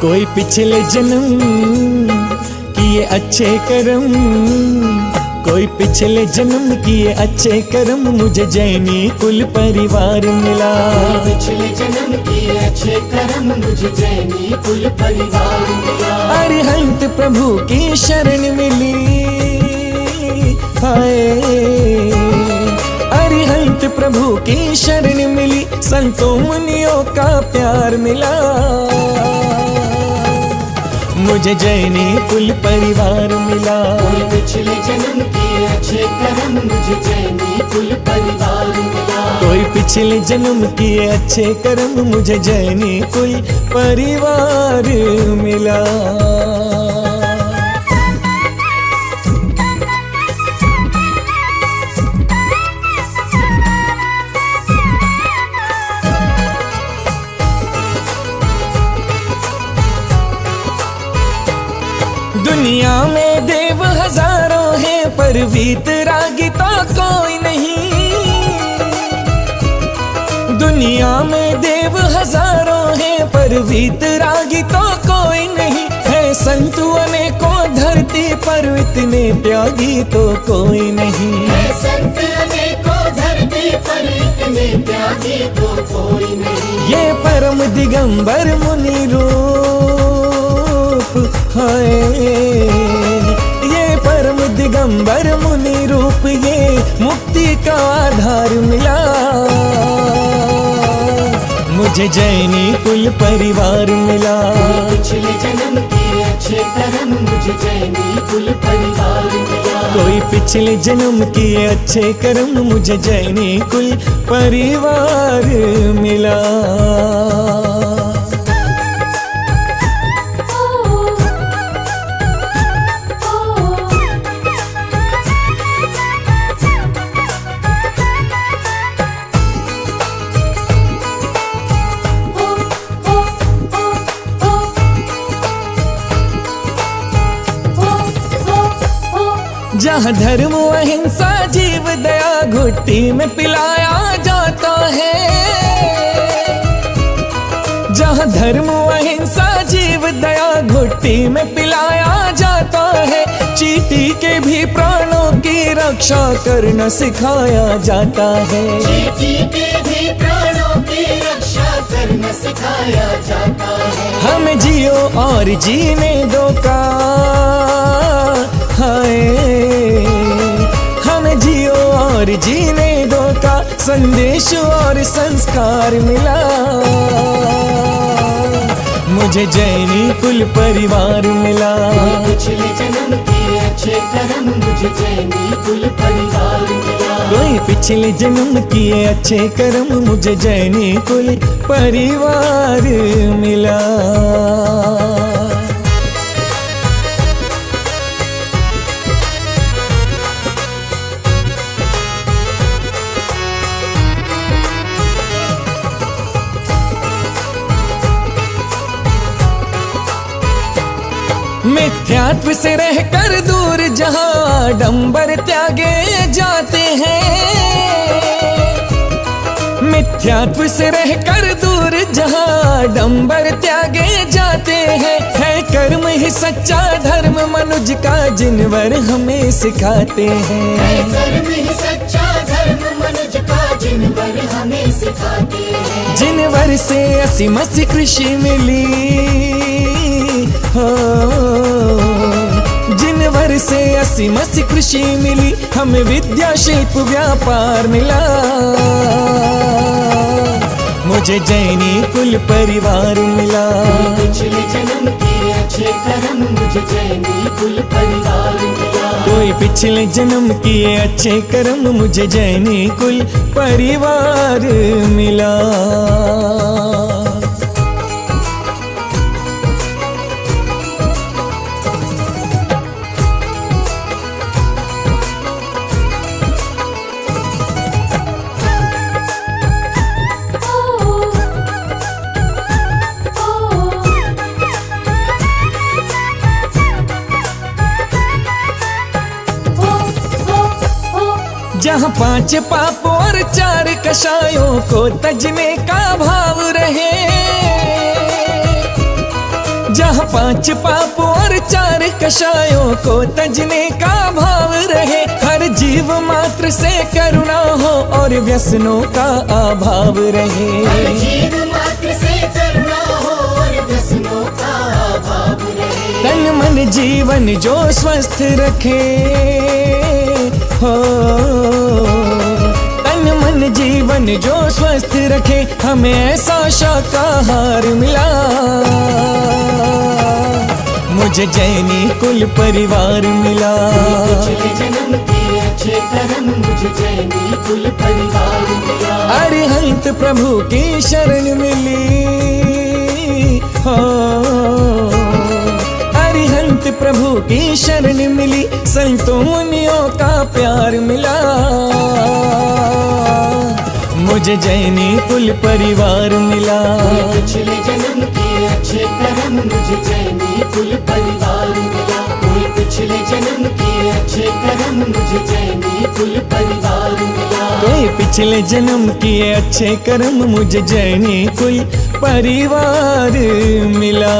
कोई पिछले जन्म किए अच्छे कर्म, कोई पिछले जन्म किए अच्छे कर्म, मुझे जैनी कुल परिवार मिला। पिछले जन्म किए अच्छे कर्म, मुझे जैनी कुल परिवार मिला। अरिहंत प्रभु की शरण मिली, हाय अरिहंत प्रभु की शरण मिली, संतों मुनियों का प्यार मिला। मुझे जैनी कुल परिवार मिला। पिछले जन्म किए अच्छे कर्म, मुझे जैनी कुल परिवार मिला। कोई पिछले जन्म किए अच्छे कर्म, मुझे जैनी कुल परिवार मिला। दुनिया में देव हजारों हैं, पर वीतरागी तो कोई नहीं। दुनिया में देव हजारों हैं, पर वीतरागी तो कोई नहीं। है संतु अनेकों धरती पर, इतने त्यागी तो कोई नहीं। है संत अनेकों धरती पर, इतने त्यागी तो कोई नहीं। ये परम दिगंबर मुनि रूप, हाय ये परम दिगंबर मुनि रूप, ये मुक्ति का आधार मिला। मुझे जैनी कुल परिवार मिला। पिछले जन्म किए अच्छे कर्म, मुझे जैनी कुल परिवार मिला। कोई पिछले जन्म किए अच्छे कर्म, मुझे जैनी कुल परिवार मिला। जहाँ धर्म अहिंसा जीव दया घुट्टी में पिलाया जाता है। जहाँ धर्म अहिंसा जीव दया घुट्टी में पिलाया जाता है। चींटी के भी प्राणों की रक्षा करना सिखाया जाता है। चींटी के भी प्राणों की रक्षा करना सिखाया जाता है। हमें जियो और जीने दो का, हाय हमें जियो और जीने दो का संदेश और संस्कार मिला। मुझे जैनी कुल परिवार मिला। पिछले जन्म किए अच्छे कर्म, मुझे जैनी कुल परिवार मिला। कोई पिछले जन्म किए अच्छे कर्म, मुझे जैनी कुल परिवार मिला। मिथ्यात्व से रहकर दूर जहाँ डंबर त्यागे जाते हैं। मिथ्यात्व से रहकर दूर जहाँ डंबर त्यागे जाते हैं। है कर्म ही सच्चा धर्म मनुज का, जिनवर हमें सिखाते हैं। है कर्म ही सच्चा धर्म मनुज का, जिनवर हमें सिखाते हैं। जिनवर से असीम सी कृषि मिली, जिनवर से असीम सी कृषि मिली, हमें विद्या शिल्प व्यापार मिला। मुझे जैनी कुल परिवार मिला। पिछले जन्म किए अच्छे कर्म, मुझे जैनी कुल परिवार मिला। कोई पिछले जन्म किए अच्छे कर्म, मुझे जैनी कुल परिवार मिला। जहाँ 5 पाप और 4 कषायों को तजने का भाव रहे, जहाँ 5 पाप और 4 कषायों को तजने का भाव रहे, हर जीव मात्र से करुणा हो और व्यसनों का अभाव रहे। हर जीव मात्र से करुणा हो और व्यसनों का अभाव रहे। तन मन जीवन जो स्वस्थ रखे हो, तन मन जीवन जो स्वस्थ रखे, हमें ऐसा शाकाहार मिला। मुझे जैनी कुल परिवार मिला। पिछले जन्म के अच्छे कर्म मुझे जैनी कुल परिवार मिला। अरिहंत प्रभु की शरण मिली हो, अरिहंत प्रभु की शरण मिली, संतों मुनियों का प्यार मिला। मुझे जैनी कुल परिवार मिला। पिछले जन्म के अच्छे कर्म मुझे जैनी कुल परिवार मिला। कोई पिछले जन्म के अच्छे कर्म मुझे जैनी कुल परिवार मिला। कोई पिछले जन्म किए अच्छे कर्म मुझे जैनी कुल परिवार मिला।